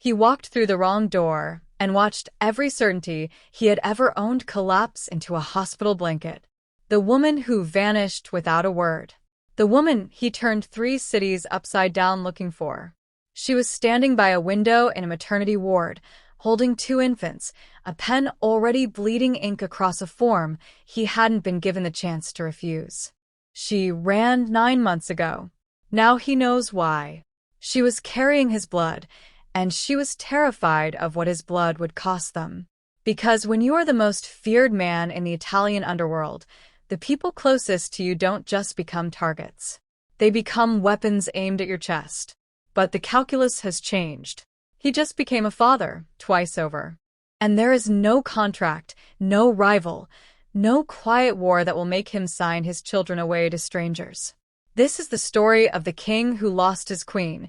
He walked through the wrong door and watched every certainty he had ever owned collapse into a hospital blanket. The woman who vanished without a word. The woman he turned 3 cities upside down looking for. She was standing by a window in a maternity ward, holding 2 infants, a pen already bleeding ink across a form he hadn't been given the chance to refuse. She ran 9 months ago. Now he knows why. She was carrying his blood, and she was terrified of what his blood would cost them. Because when you are the most feared man in the Italian underworld, the people closest to you don't just become targets. They become weapons aimed at your chest. But the calculus has changed. He just became a father, twice over. And there is no contract, no rival, no quiet war that will make him sign his children away to strangers. This is the story of the king who lost his queen,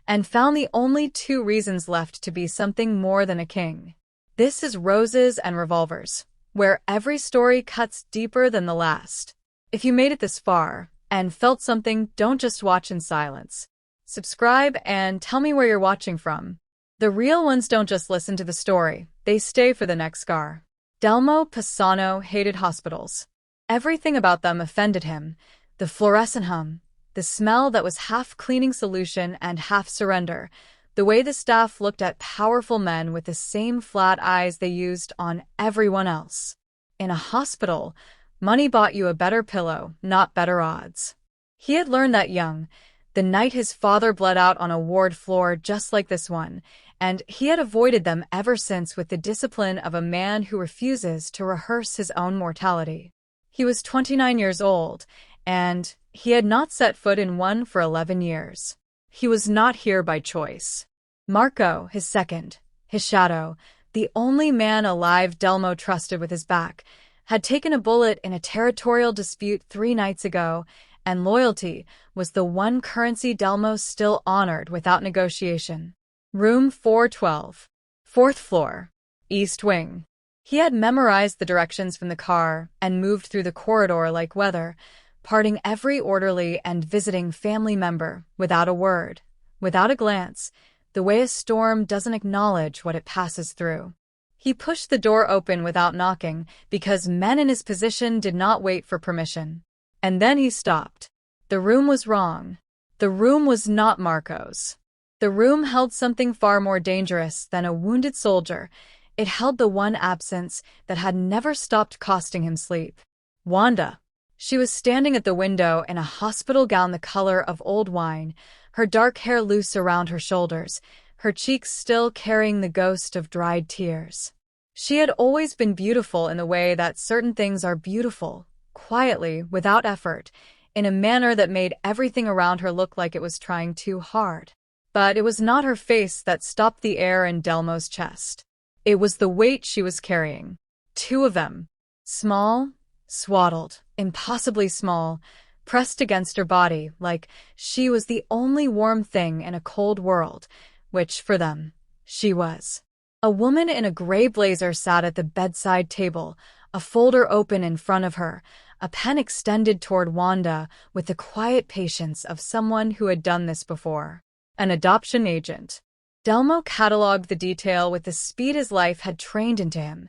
and found the only 2 reasons left to be something more than a king. This is Roses and Revolvers, where every story cuts deeper than the last. If you made it this far, and felt something, don't just watch in silence. Subscribe and tell me where you're watching from. The real ones don't just listen to the story, they stay for the next scar. Delmo Pisano hated hospitals. Everything about them offended him. The fluorescent hum, the smell that was half cleaning solution and half surrender, the way the staff looked at powerful men with the same flat eyes they used on everyone else. In a hospital, money bought you a better pillow, not better odds. He had learned that young, the night his father bled out on a ward floor just like this one, and he had avoided them ever since with the discipline of a man who refuses to rehearse his own mortality. He was 29 years old, and he had not set foot in one for 11 years. He was not here by choice. Marco, his second, his shadow, the only man alive Delmo trusted with his back, had taken a bullet in a territorial dispute 3 nights ago, and loyalty was the one currency Delmo still honored without negotiation. Room 412. 4th floor. East wing. He had memorized the directions from the car and moved through the corridor like weather, parting every orderly and visiting family member without a word, without a glance, the way a storm doesn't acknowledge what it passes through. He pushed the door open without knocking because men in his position did not wait for permission. And then he stopped. The room was wrong. The room was not Marco's. The room held something far more dangerous than a wounded soldier. It held the one absence that had never stopped costing him sleep. Wanda. She was standing at the window in a hospital gown the color of old wine, her dark hair loose around her shoulders, her cheeks still carrying the ghost of dried tears. She had always been beautiful in the way that certain things are beautiful, quietly, without effort, in a manner that made everything around her look like it was trying too hard. But it was not her face that stopped the air in Delmo's chest. It was the weight she was carrying. 2 of them. Small, swaddled, impossibly small, pressed against her body like she was the only warm thing in a cold world, which, for them, she was. A woman in a gray blazer sat at the bedside table, a folder open in front of her, a pen extended toward Wanda with the quiet patience of someone who had done this before. An adoption agent. Delmo catalogued the detail with the speed his life had trained into him.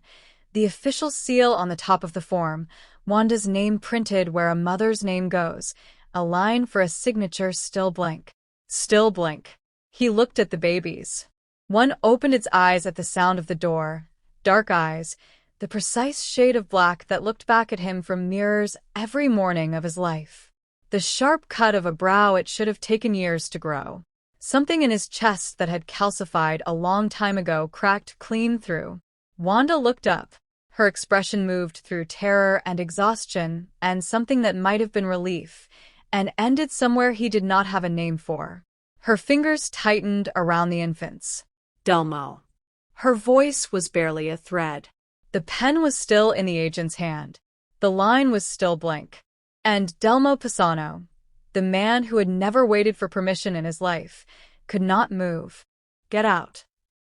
The official seal on the top of the form, Wanda's name printed where a mother's name goes, a line for a signature still blank. Still blank. He looked at the babies. One opened its eyes at the sound of the door, dark eyes, the precise shade of black that looked back at him from mirrors every morning of his life. The sharp cut of a brow it should have taken years to grow. Something in his chest that had calcified a long time ago cracked clean through. Wanda looked up. Her expression moved through terror and exhaustion and something that might have been relief, and ended somewhere he did not have a name for. Her fingers tightened around the infants. Delmo. Her voice was barely a thread. The pen was still in the agent's hand. The line was still blank. And Delmo Pisano, the man who had never waited for permission in his life, could not move. Get out.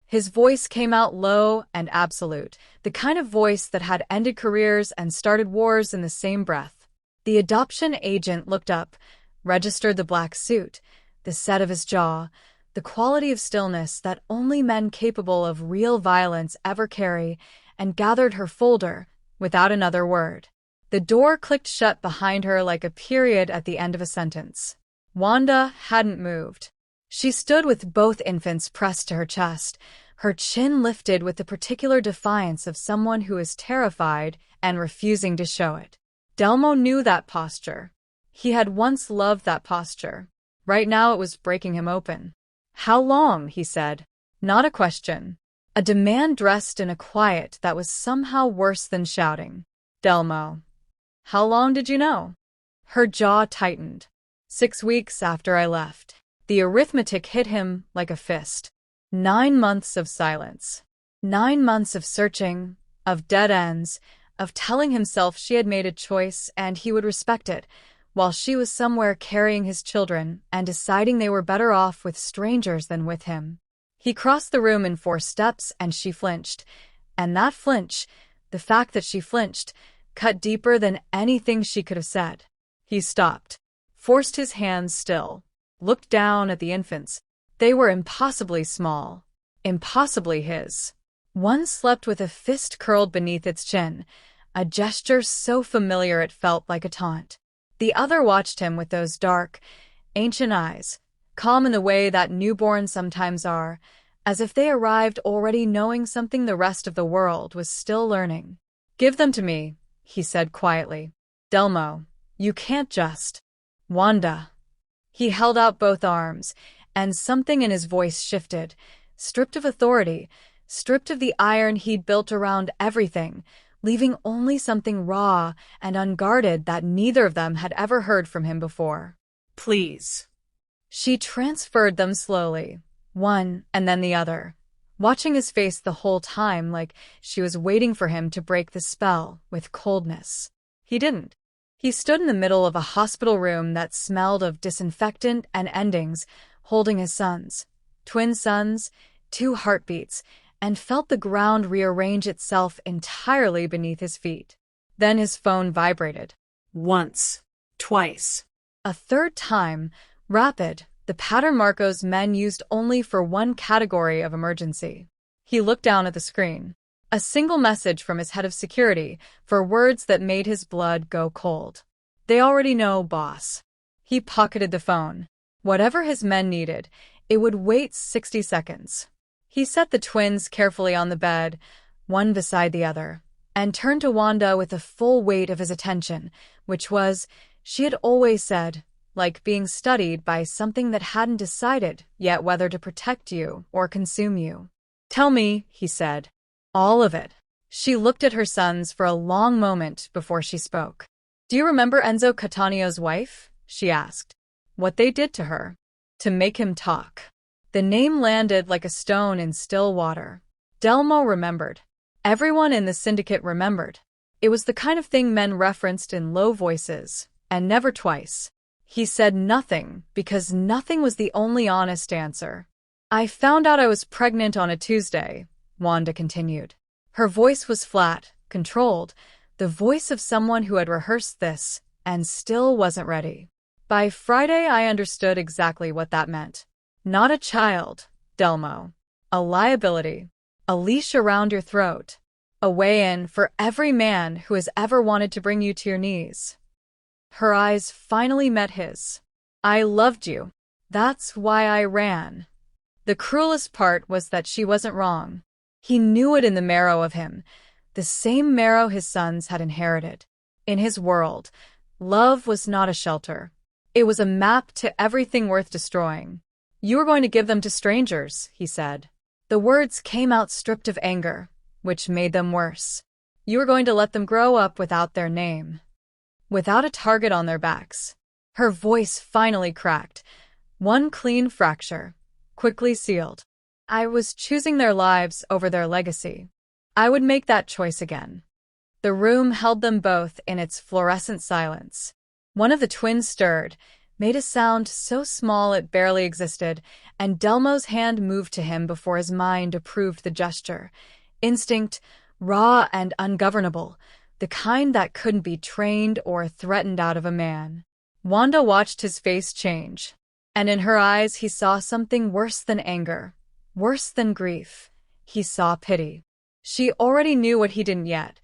His voice came out low and absolute, the kind of voice that had ended careers and started wars in the same breath. The adoption agent looked up, registered the black suit, the set of his jaw, the quality of stillness that only men capable of real violence ever carry, and gathered her folder without another word. The door clicked shut behind her like a period at the end of a sentence. Wanda hadn't moved. She stood with both infants pressed to her chest, her chin lifted with the particular defiance of someone who is terrified and refusing to show it. Delmo knew that posture. He had once loved that posture. Right now it was breaking him open. "How long?" he said. Not a question. A demand dressed in a quiet that was somehow worse than shouting. "Delmo, how long did you know?" Her jaw tightened. 6 weeks after I left. The arithmetic hit him like a fist. 9 months of silence. 9 months of searching, of dead ends, of telling himself she had made a choice and he would respect it, while she was somewhere carrying his children and deciding they were better off with strangers than with him. He crossed the room in 4 steps and she flinched. And that flinch, the fact that she flinched, cut deeper than anything she could have said. He stopped, forced his hands still, looked down at the infants. They were impossibly small, impossibly his. One slept with a fist curled beneath its chin, a gesture so familiar it felt like a taunt. The other watched him with those dark, ancient eyes, calm in the way that newborns sometimes are, as if they arrived already knowing something the rest of the world was still learning. "Give them to me," he said quietly. "Delmo, you can't just." "Wanda." He held out both arms, and something in his voice shifted, stripped of authority, stripped of the iron he'd built around everything, leaving only something raw and unguarded that neither of them had ever heard from him before. "Please." She transferred them slowly, one and then the other, watching his face the whole time like she was waiting for him to break the spell with coldness. He didn't. He stood in the middle of a hospital room that smelled of disinfectant and endings, holding his sons, twin sons, 2 heartbeats, and felt the ground rearrange itself entirely beneath his feet. Then his phone vibrated. Once. Twice. A 3rd time, rapid, the pattern Marco's men used only for one category of emergency. He looked down at the screen. A single message from his head of security, for words that made his blood go cold. "They already know, boss." He pocketed the phone. Whatever his men needed, it would wait 60 seconds. He set the twins carefully on the bed, one beside the other, and turned to Wanda with the full weight of his attention, which was, she had always said, like being studied by something that hadn't decided yet whether to protect you or consume you. "Tell me," he said. "All of it." She looked at her sons for a long moment before she spoke. "Do you remember Enzo Cattanio's wife?" she asked. "What they did to her? To make him talk." The name landed like a stone in still water. Delmo remembered. Everyone in the syndicate remembered. It was the kind of thing men referenced in low voices, and never twice. He said nothing because nothing was the only honest answer. "I found out I was pregnant on a Tuesday," Wanda continued. Her voice was flat, controlled, the voice of someone who had rehearsed this and still wasn't ready. "By Friday I understood exactly what that meant. Not a child, Delmo. A liability. A leash around your throat. A way in for every man who has ever wanted to bring you to your knees." Her eyes finally met his. "I loved you. That's why I ran." The cruelest part was that she wasn't wrong. He knew it in the marrow of him, the same marrow his sons had inherited. In his world, love was not a shelter. It was a map to everything worth destroying. "You were going to give them to strangers," he said. The words came out stripped of anger, which made them worse. "You were going to let them grow up without their name, without a target on their backs." Her voice finally cracked. One clean fracture, quickly sealed. "I was choosing their lives over their legacy. I would make that choice again." The room held them both in its fluorescent silence. One of the twins stirred, made a sound so small it barely existed, and Delmo's hand moved to him before his mind approved the gesture. Instinct, raw and ungovernable, the kind that couldn't be trained or threatened out of a man. Wanda watched his face change. And in her eyes he saw something worse than anger, worse than grief. He saw pity. She already knew what he didn't yet,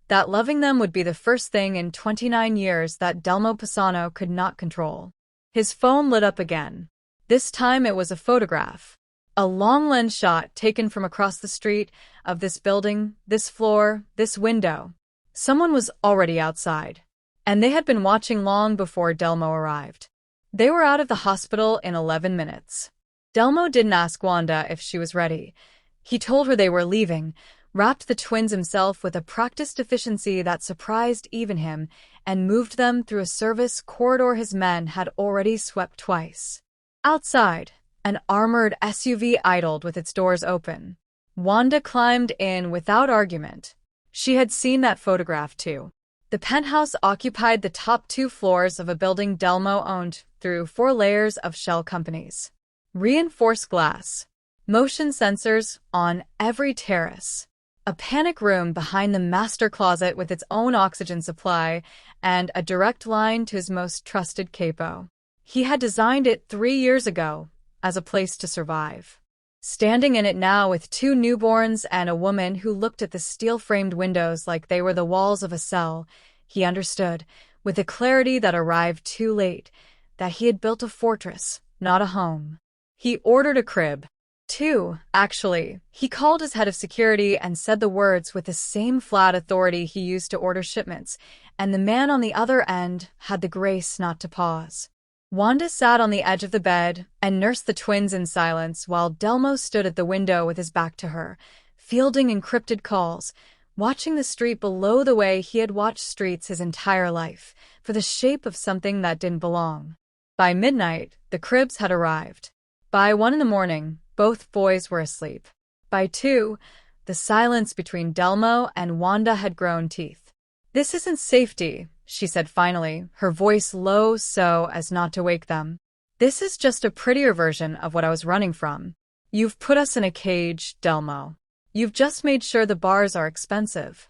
that loving them would be the first thing in 29 years that Delmo Pisano could not control. His phone lit up again. This time it was a photograph. A long-lens shot taken from across the street of this building, this floor, this window. Someone was already outside. And they had been watching long before Delmo arrived. They were out of the hospital in 11 minutes. Delmo didn't ask Wanda if she was ready. He told her they were leaving, wrapped the twins himself with a practiced efficiency that surprised even him, and moved them through a service corridor his men had already swept twice. Outside, an armored SUV idled with its doors open. Wanda climbed in without argument. She had seen that photograph too. The penthouse occupied the top 2 floors of a building Delmo owned through 4 layers of shell companies. Reinforced glass. Motion sensors on every terrace. A panic room behind the master closet with its own oxygen supply and a direct line to his most trusted capo. He had designed it 3 years ago as a place to survive. Standing in it now with 2 newborns and a woman who looked at the steel-framed windows like they were the walls of a cell, he understood, with a clarity that arrived too late, that he had built a fortress, not a home. He ordered a crib. 2, actually. He called his head of security and said the words with the same flat authority he used to order shipments, and the man on the other end had the grace not to pause. Wanda sat on the edge of the bed and nursed the twins in silence while Delmo stood at the window with his back to her, fielding encrypted calls, watching the street below the way he had watched streets his entire life, for the shape of something that didn't belong. By midnight, the cribs had arrived. By 1 a.m, both boys were asleep. By 2, the silence between Delmo and Wanda had grown teeth. "This isn't safety," she said finally, her voice low so as not to wake them. "This is just a prettier version of what I was running from. You've put us in a cage, Delmo. You've just made sure the bars are expensive."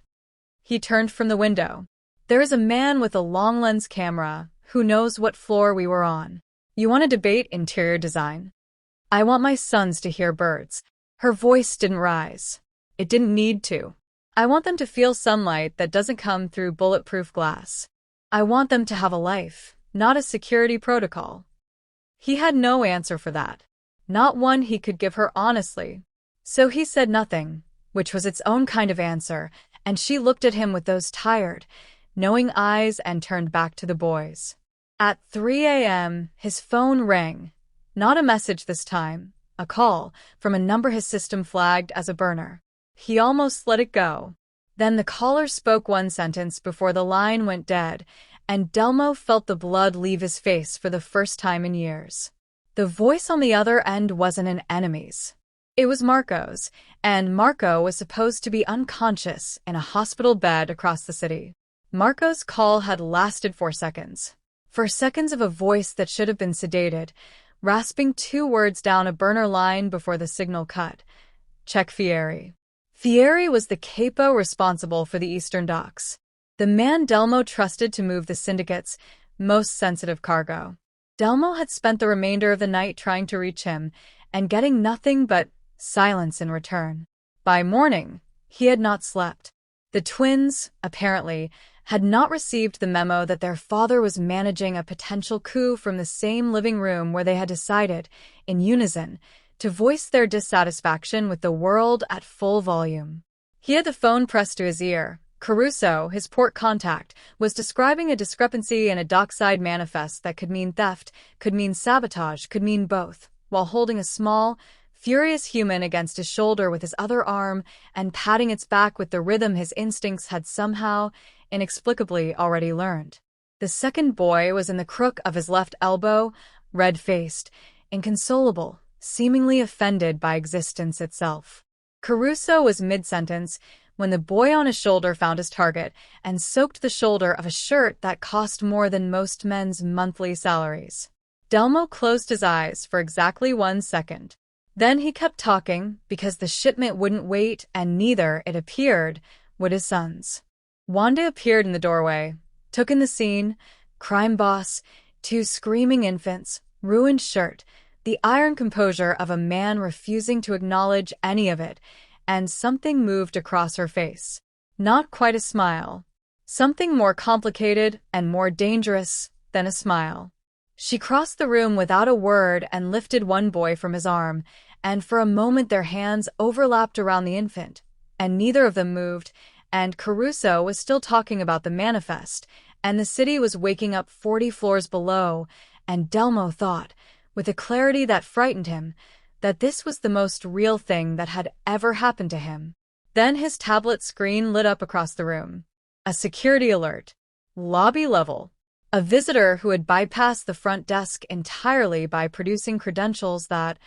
He turned from the window. "There is a man with a long-lens camera who knows what floor we were on. You want to debate interior design? I want my sons to hear birds." Her voice didn't rise. It didn't need to. "I want them to feel sunlight that doesn't come through bulletproof glass. I want them to have a life, not a security protocol." He had no answer for that. Not one he could give her honestly. So he said nothing, which was its own kind of answer, and she looked at him with those tired, knowing eyes and turned back to the boys. At 3 a.m., his phone rang. Not a message this time, a call from a number his system flagged as a burner. He almost let it go. Then the caller spoke one sentence before the line went dead, and Delmo felt the blood leave his face for the first time in years. The voice on the other end wasn't an enemy's. It was Marco's, and Marco was supposed to be unconscious in a hospital bed across the city. Marco's call had lasted 4 seconds. 4 seconds of a voice that should have been sedated, rasping 2 words down a burner line before the signal cut. "Check Fieri." Fieri was the capo responsible for the Eastern docks, the man Delmo trusted to move the syndicate's most sensitive cargo. Delmo had spent the remainder of the night trying to reach him, and getting nothing but silence in return. By morning, he had not slept. The twins, apparently, had not received the memo that their father was managing a potential coup from the same living room where they had decided, in unison, to voice their dissatisfaction with the world at full volume. He had the phone pressed to his ear. Caruso, his port contact, was describing a discrepancy in a dockside manifest that could mean theft, could mean sabotage, could mean both, while holding a small, furious human against his shoulder with his other arm and patting its back with the rhythm his instincts had somehow, inexplicably, already learned. The second boy was in the crook of his left elbow, red-faced, inconsolable, seemingly offended by existence itself. Caruso was mid-sentence when the boy on his shoulder found his target and soaked the shoulder of a shirt that cost more than most men's monthly salaries. Delmo closed his eyes for exactly 1 second. Then he kept talking because the shipment wouldn't wait, and neither, it appeared, would his sons. Wanda appeared in the doorway, took in the scene, crime boss, 2 screaming infants, ruined shirt, the iron composure of a man refusing to acknowledge any of it, and something moved across her face. Not quite a smile. Something more complicated and more dangerous than a smile. She crossed the room without a word and lifted one boy from his arm, and for a moment their hands overlapped around the infant, and neither of them moved, and Caruso was still talking about the manifest, and the city was waking up 40 floors below, and Delmo thought, with a clarity that frightened him, that this was the most real thing that had ever happened to him. Then his tablet screen lit up across the room. A security alert. Lobby level. A visitor who had bypassed the front desk entirely by producing credentials that,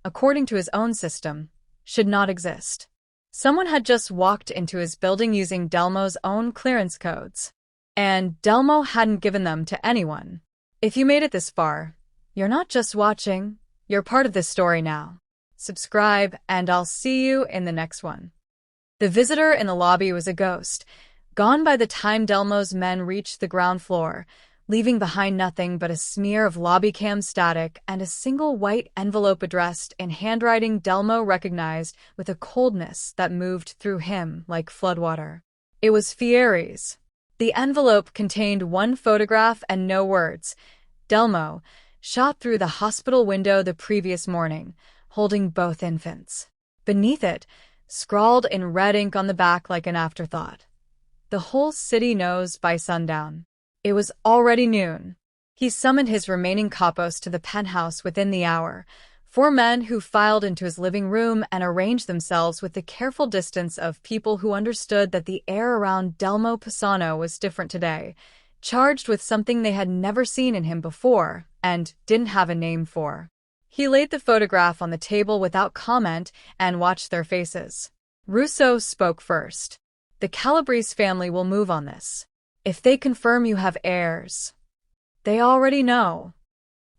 according to his own system, should not exist. Someone had just walked into his building using Delmo's own clearance codes. And Delmo hadn't given them to anyone. If you made it this far, you're not just watching, you're part of this story now. Subscribe, and I'll see you in the next one. The visitor in the lobby was a ghost, gone by the time Delmo's men reached the ground floor, leaving behind nothing but a smear of lobby cam static and a single white envelope addressed in handwriting Delmo recognized with a coldness that moved through him like floodwater. It was Fieri's. The envelope contained one photograph and no words. Delmo, shot through the hospital window the previous morning, holding both infants. Beneath it, scrawled in red ink on the back like an afterthought. The whole city knows by sundown. It was already noon. He summoned his remaining capos to the penthouse within the hour, 4 men who filed into his living room and arranged themselves with the careful distance of people who understood that the air around Delmo Pisano was different today, charged with something they had never seen in him before and didn't have a name for. He laid the photograph on the table without comment and watched their faces. Russo spoke first. The Calabrese family will move on this. If they confirm you have heirs, they already know.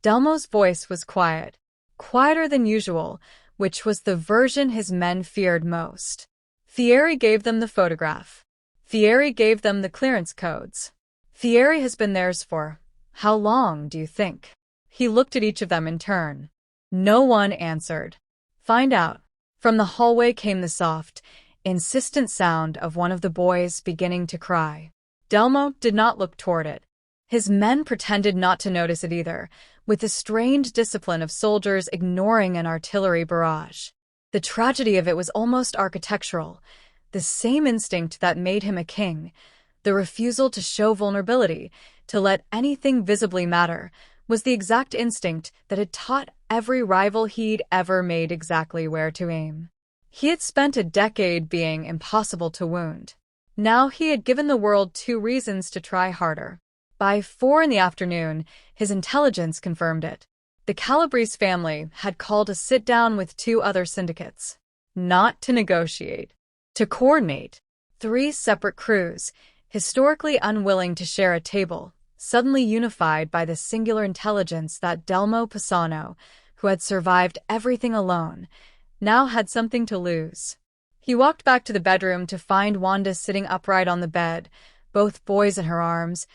Delmo's voice was quiet, quieter than usual, which was the version his men feared most. Fieri gave them the photograph. Fieri gave them the clearance codes. Fieri has been theirs for how long, do you think? He looked at each of them in turn. No one answered. Find out. From the hallway came the soft, insistent sound of one of the boys beginning to cry. Delmo did not look toward it. His men pretended not to notice it either, with the strained discipline of soldiers ignoring an artillery barrage. The tragedy of it was almost architectural, the same instinct that made him a king, the refusal to show vulnerability, to let anything visibly matter, was the exact instinct that had taught every rival he'd ever made exactly where to aim. He had spent a decade being impossible to wound. Now he had given the world 2 reasons to try harder. By 4 in the afternoon, his intelligence confirmed it. The Calabrese family had called a sit-down with 2 other syndicates. Not to negotiate. To coordinate. 3 separate crews, historically unwilling to share a table, suddenly unified by the singular intelligence that Delmo Pisano, who had survived everything alone, now had something to lose. He walked back to the bedroom to find Wanda sitting upright on the bed, both boys in her arms,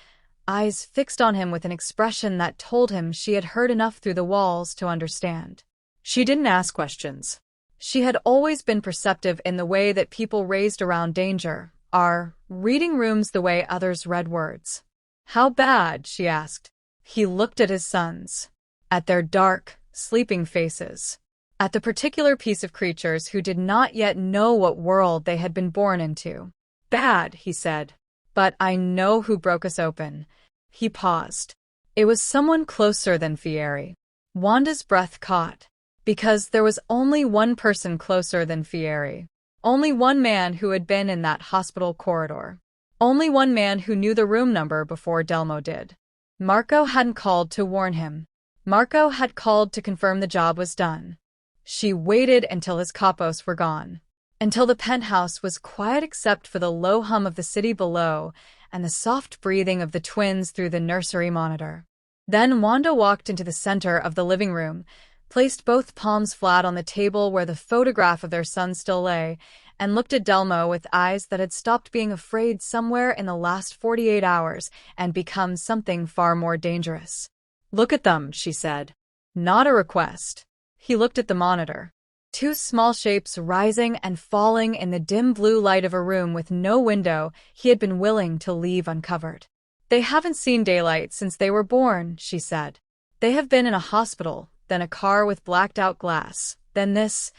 eyes fixed on him with an expression that told him she had heard enough through the walls to understand. She didn't ask questions. She had always been perceptive in the way that people raised around danger are, reading rooms the way others read words. How bad? She asked. He looked at his sons, at their dark, sleeping faces, at the particular piece of creatures who did not yet know what world they had been born into. Bad, he said. But I know who broke us open. He paused. It was someone closer than Fieri. Wanda's breath caught. Because there was only one person closer than Fieri. Only one man who had been in that hospital corridor. Only one man who knew the room number before Delmo did. Marco hadn't called to warn him. Marco had called to confirm the job was done. She waited until his capos were gone. Until the penthouse was quiet except for the low hum of the city below and the soft breathing of the twins through the nursery monitor. Then Wanda walked into the center of the living room, placed both palms flat on the table where the photograph of their son still lay, and looked at Delmo with eyes that had stopped being afraid somewhere in the last 48 hours and become something far more dangerous. Look at them, she said. not a request. He looked at the monitor. Two small shapes rising and falling in the dim blue light of a room with no window he had been willing to leave uncovered. They haven't seen daylight since they were born, she said. They have been in a hospital, then a car with blacked-out glass, then this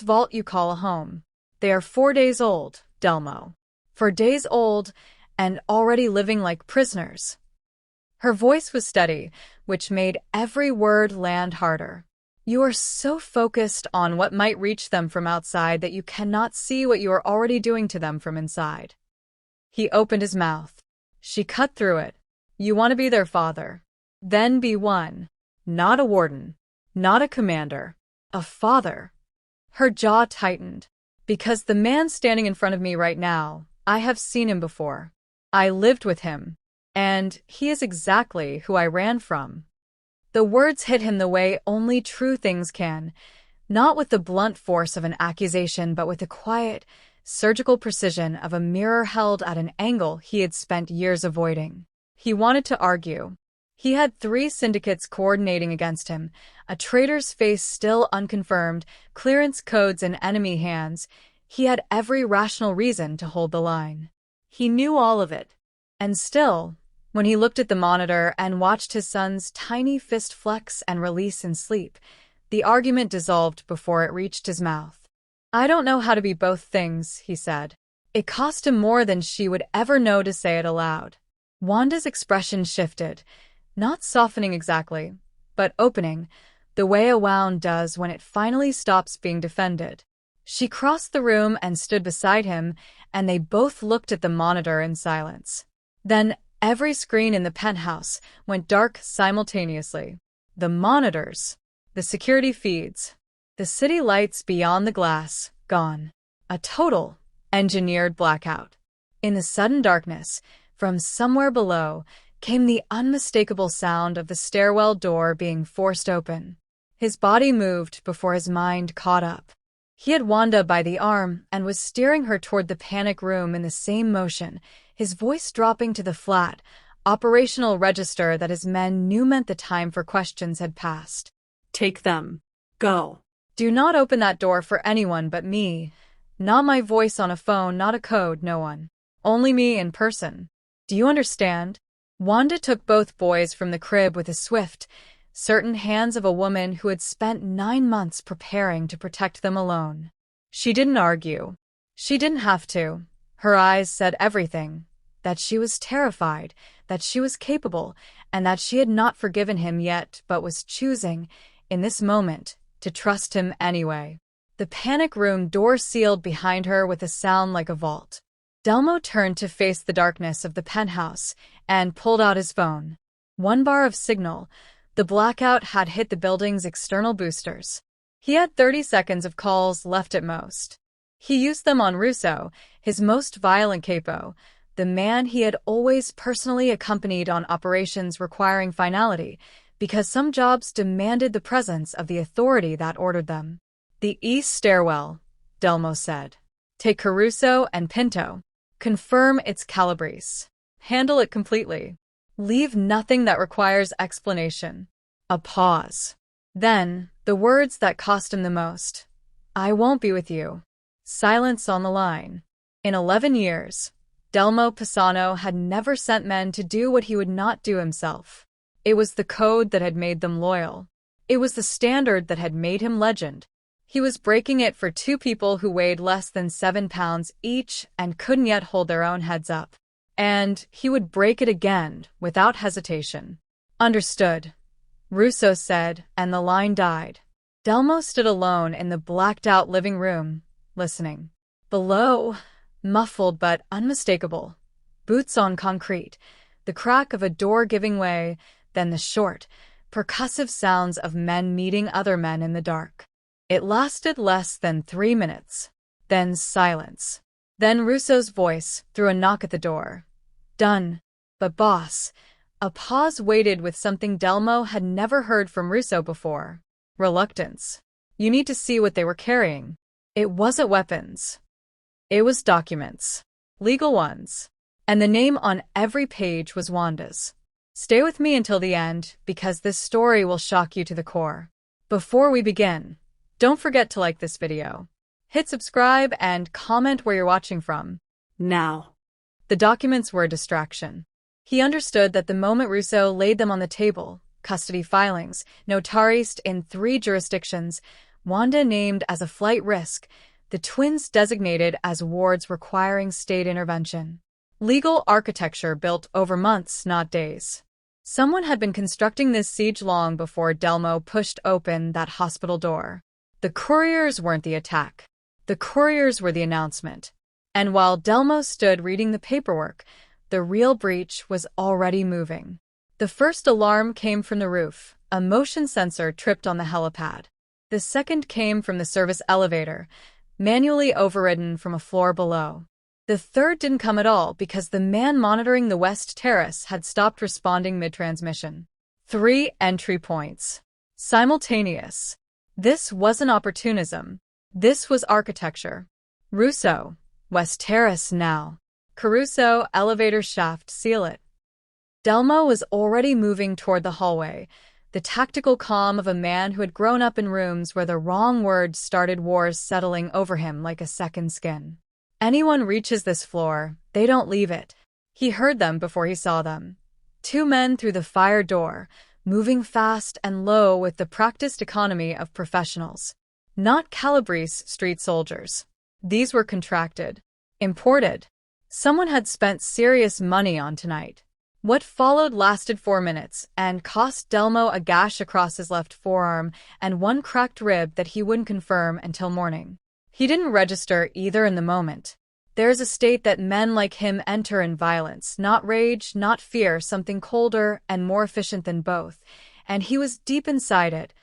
vault you call a home. They are 4 days old, Delmo. 4 days old, and already living like prisoners. Her voice was steady, which made every word land harder. You are so focused on what might reach them from outside that you cannot see what you are already doing to them from inside. He opened his mouth. She cut through it. You want to be their father. Then be one. Not a warden. Not a commander. A father. Her jaw tightened. Because the man standing in front of me right now, I have seen him before. I lived with him. And he is exactly who I ran from. The words hit him the way only true things can, not with the blunt force of an accusation, but with the quiet, surgical precision of a mirror held at an angle he had spent years avoiding. He wanted to argue. He had 3 syndicates coordinating against him, a traitor's face still unconfirmed, clearance codes in enemy hands. He had every rational reason to hold the line. He knew all of it. And still, when he looked at the monitor and watched his son's tiny fist flex and release in sleep, the argument dissolved before it reached his mouth. I don't know how to be both things, he said. It cost him more than she would ever know to say it aloud. Wanda's expression shifted, not softening exactly, but opening, the way a wound does when it finally stops being defended. She crossed the room and stood beside him, and they both looked at the monitor in silence. Then every screen in the penthouse went dark simultaneously. The monitors, the security feeds, the city lights beyond the glass, gone. A total, engineered blackout. In the sudden darkness, from somewhere below, came the unmistakable sound of the stairwell door being forced open. His body moved before his mind caught up. He had Wanda by the arm and was steering her toward the panic room in the same motion, his voice dropping to the flat, operational register that his men knew meant the time for questions had passed. Take them. Go. Do not open that door for anyone but me. Not my voice on a phone, not a code, no one. Only me in person. Do you understand? Wanda took both boys from the crib with a swift, certain hands of a woman who had spent 9 months preparing to protect them alone. She didn't argue. She didn't have to. Her eyes said everything. That she was terrified, that she was capable, and that she had not forgiven him yet but was choosing, in this moment, to trust him anyway. The panic room door sealed behind her with a sound like a vault. Delmo turned to face the darkness of the penthouse and pulled out his phone. 1 bar of signal. The blackout had hit the building's external boosters. He had 30 seconds of calls left at most. He used them on Russo, his most violent capo, the man he had always personally accompanied on operations requiring finality, because some jobs demanded the presence of the authority that ordered them. The east stairwell, Delmo said. Take Caruso and Pinto. Confirm it's Calabrese. Handle it completely. Leave nothing that requires explanation. A pause. Then, the words that cost him the most. I won't be with you. Silence on the line. In 11 years, Delmo Pisano had never sent men to do what he would not do himself. It was the code that had made them loyal. It was the standard that had made him legend. He was breaking it for 2 people who weighed less than 7 pounds each and couldn't yet hold their own heads up. And he would break it again, without hesitation. Understood, Russo said, and the line died. Delmo stood alone in the blacked-out living room, listening. Below, muffled but unmistakable, boots on concrete, the crack of a door giving way, then the short, percussive sounds of men meeting other men in the dark. It lasted less than 3 minutes. Then silence. Then Russo's voice, through a knock at the door. Done. But boss. A pause waited with something Delmo had never heard from Russo before. Reluctance. You need to see what they were carrying. It wasn't weapons. It was documents. Legal ones. And the name on every page was Wanda's. Stay with me until the end, because this story will shock you to the core. Before we begin, don't forget to like this video. Hit subscribe and comment where you're watching from. Now. The documents were a distraction. He understood that the moment Russo laid them on the table, custody filings, notarized in 3 jurisdictions, Wanda named as a flight risk, the twins designated as wards requiring state intervention. Legal architecture built over months, not days. Someone had been constructing this siege long before Delmo pushed open that hospital door. The couriers weren't the attack. The couriers were the announcement. And while Delmo stood reading the paperwork, the real breach was already moving. The first alarm came from the roof. A motion sensor tripped on the helipad. The second came from the service elevator, manually overridden from a floor below. The third didn't come at all because the man monitoring the West Terrace had stopped responding mid-transmission. 3 entry points. Simultaneous. This wasn't opportunism. This was architecture. Russo. West Terrace now. Caruso, elevator shaft, seal it. Delmo was already moving toward the hallway, the tactical calm of a man who had grown up in rooms where the wrong words started wars settling over him like a second skin. Anyone reaches this floor, they don't leave it. He heard them before he saw them. 2 men through the fire door, moving fast and low with the practiced economy of professionals. Not Calabrese street soldiers. These were contracted. Imported. Someone had spent serious money on tonight. What followed lasted 4 minutes and cost Delmo a gash across his left forearm and 1 cracked rib that he wouldn't confirm until morning. He didn't register either in the moment. There's a state that men like him enter in violence, not rage, not fear, something colder and more efficient than both, and he was deep inside it,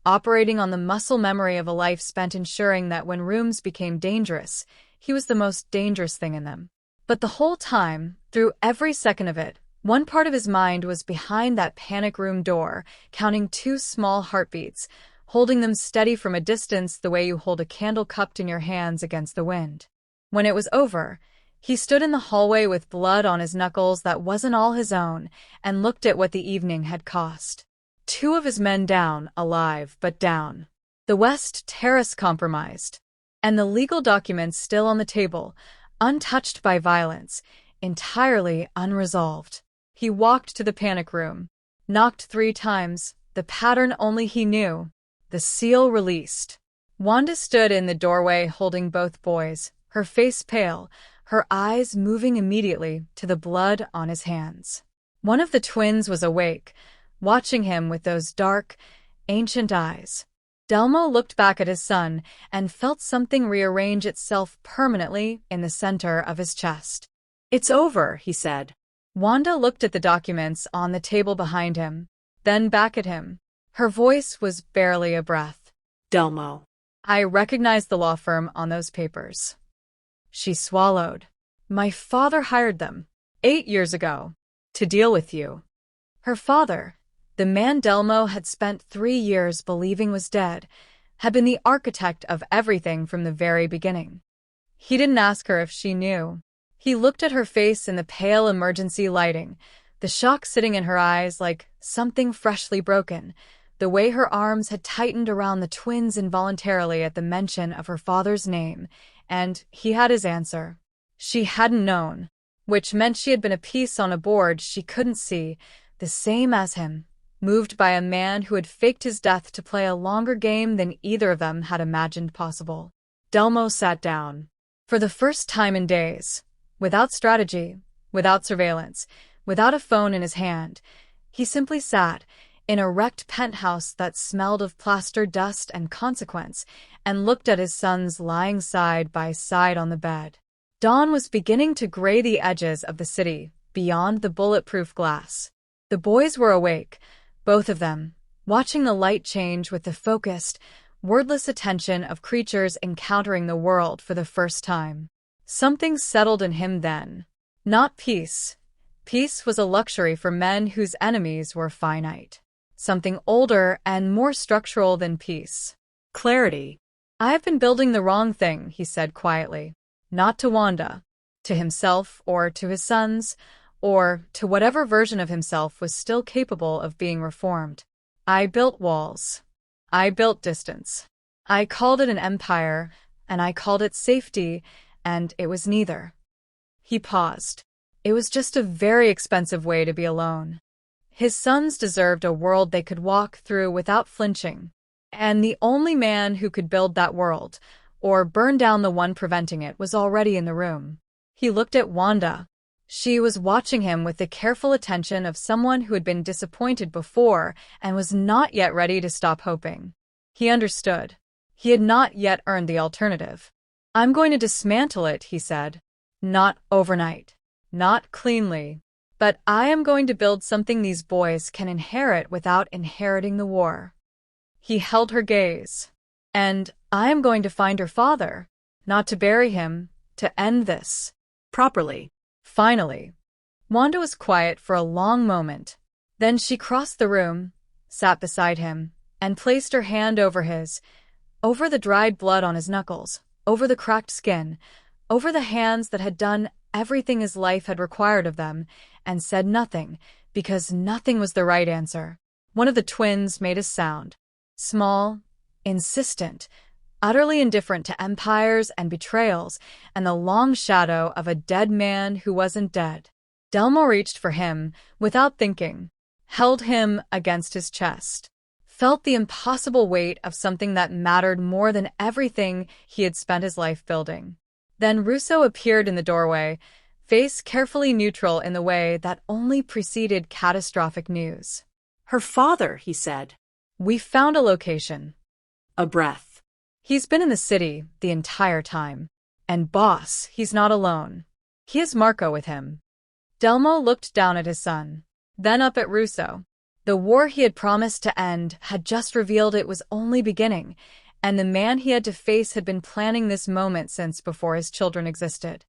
operating on the muscle memory of a life spent ensuring that when rooms became dangerous, he was the most dangerous thing in them. But the whole time, through every second of it, one part of his mind was behind that panic room door, counting 2 small heartbeats, holding them steady from a distance the way you hold a candle cupped in your hands against the wind. When it was over, he stood in the hallway with blood on his knuckles that wasn't all his own and looked at what the evening had cost. 2 of his men down, alive, but down. The West Terrace compromised. And the legal documents still on the table, untouched by violence, entirely unresolved. He walked to the panic room, knocked 3 times, the pattern only he knew. The seal released. Wanda stood in the doorway holding both boys, her face pale, her eyes moving immediately to the blood on his hands. One of the twins was awake, watching him with those dark, ancient eyes. Delmo looked back at his son and felt something rearrange itself permanently in the center of his chest. It's over, he said. Wanda looked at the documents on the table behind him, then back at him. Her voice was barely a breath. Delmo. I recognized the law firm on those papers. She swallowed. My father hired them, 8 years ago, to deal with you. Her father, the man Delmo had spent 3 years believing was dead, had been the architect of everything from the very beginning. He didn't ask her if she knew. He looked at her face in the pale emergency lighting, the shock sitting in her eyes like something freshly broken, the way her arms had tightened around the twins involuntarily at the mention of her father's name, and he had his answer. She hadn't known, which meant she had been a piece on a board she couldn't see, the same as him, moved by a man who had faked his death to play a longer game than either of them had imagined possible. Delmo sat down. For the first time in days, without strategy, without surveillance, without a phone in his hand, he simply sat in a wrecked penthouse that smelled of plaster dust and consequence, and looked at his sons lying side by side on the bed. Dawn was beginning to gray the edges of the city beyond the bulletproof glass. The boys were awake, both of them, watching the light change with the focused, wordless attention of creatures encountering the world for the first time. Something settled in him then. Not peace. Peace was a luxury for men whose enemies were finite. Something older and more structural than peace. Clarity. I have been building the wrong thing, he said quietly. Not to Wanda. To himself or to his sons, or to whatever version of himself was still capable of being reformed. I built walls. I built distance. I called it an empire, and I called it safety, and it was neither. He paused. It was just a very expensive way to be alone. His sons deserved a world they could walk through without flinching. And the only man who could build that world, or burn down the one preventing it, was already in the room. He looked at Wanda. She was watching him with the careful attention of someone who had been disappointed before and was not yet ready to stop hoping. He understood. He had not yet earned the alternative. I'm going to dismantle it, he said. Not overnight. Not cleanly. But I am going to build something these boys can inherit without inheriting the war. He held her gaze. And I am going to find her father, not to bury him, to end this. Properly. Finally. Wanda was quiet for a long moment. Then she crossed the room, sat beside him, and placed her hand over his, over the dried blood on his knuckles, over the cracked skin, over the hands that had done everything his life had required of them, and said nothing, because nothing was the right answer. One of the twins made a sound. Small, insistent, utterly indifferent to empires and betrayals, and the long shadow of a dead man who wasn't dead. Delmo reached for him, without thinking, held him against his chest, felt the impossible weight of something that mattered more than everything he had spent his life building. Then Russo appeared in the doorway, face carefully neutral in the way that only preceded catastrophic news. Her father, he said. We found a location. A breath. He's been in the city the entire time. And boss, he's not alone. He has Marco with him. Delmo looked down at his son, then up at Russo. The war he had promised to end had just revealed it was only beginning, and the man he had to face had been planning this moment since before his children existed.